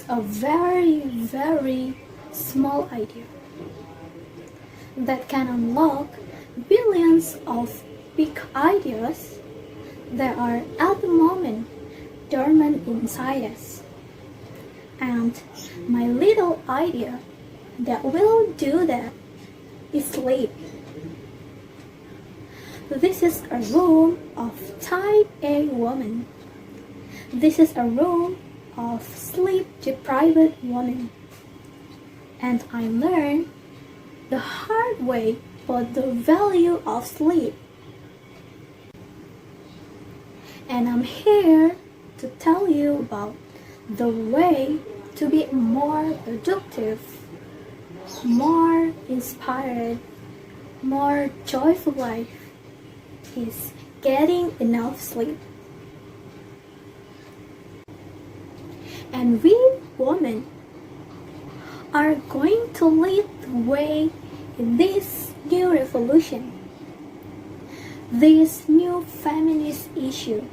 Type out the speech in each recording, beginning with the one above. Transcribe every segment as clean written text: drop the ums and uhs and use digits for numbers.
a very, very small idea that can unlock billions of big ideas that are at the moment dormant inside us. And my little idea that will do that is sleep. This is a room of type A woman. This is a room of sleep-deprived woman. And I learned the hard way about the value of sleep. And I'm here to tell you about the way to be more productive, more inspired, more joyful life is getting enough sleep. And we women are going to lead the way in this new revolution, this new feminist issue.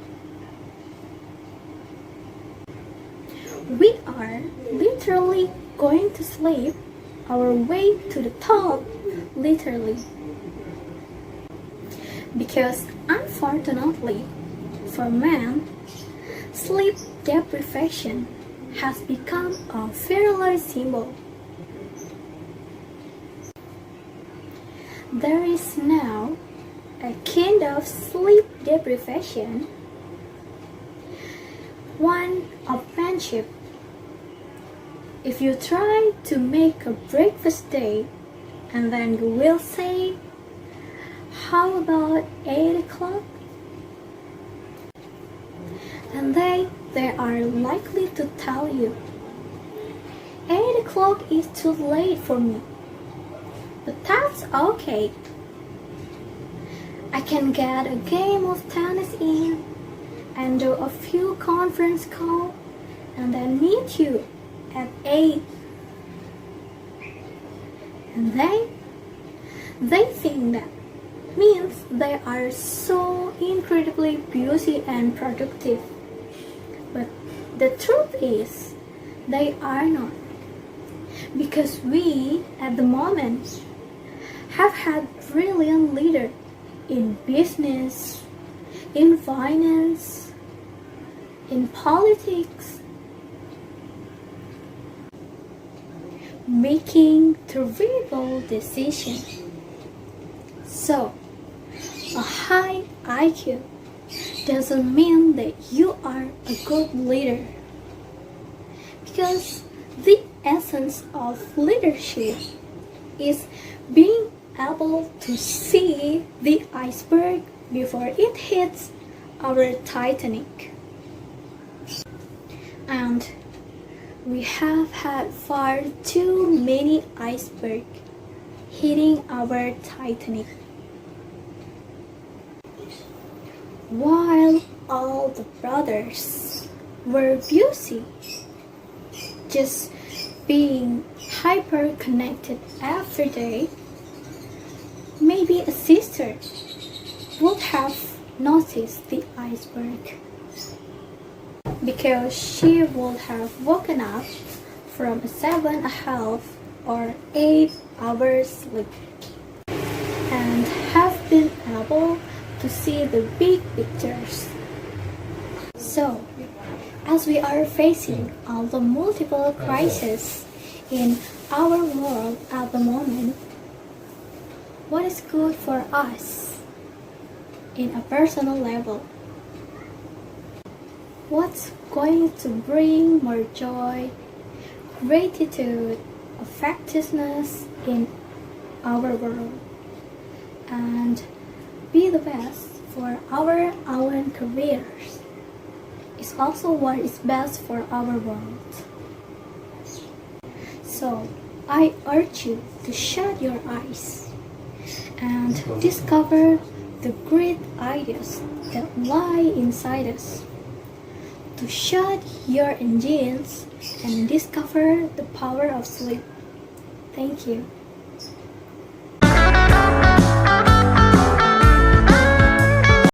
We are literally going to sleep our way to the top, literally. Because unfortunately, for men, sleep deprivation has become a fearless symbol. There is now a kind of sleep deprivation, one upmanship. If you try to make a breakfast day and then you will say, how about 8 o'clock? And they are likely to tell you, 8 o'clock is too late for me. But that's okay. I can get a game of tennis in and do a few conference calls and then meet you at 8. And they think that means they are so incredibly busy and productive. But the truth is, they are not. Because we, at the moment, have had brilliant leaders in business, in finance, in politics, making terrible decisions. So, a high IQ doesn't mean that you are a good leader. Because the essence of leadership is being able to see the iceberg before it hits our Titanic. And we have had far too many icebergs hitting our Titanic. While all the brothers were busy just being hyper-connected every day, maybe a sister would have noticed the iceberg because she would have woken up from a 7.5 or 8 hours sleep and have been able to see the big pictures. So, as we are facing all the multiple crises in our world at the moment, what is good for us in a personal level? What's going to bring more joy, gratitude, effectiveness in our world, and be the best for our own careers is also what is best for our world. So I urge you to shut your eyes and discover the great ideas that lie inside us. To shut your engines and discover the power of sleep. Thank you.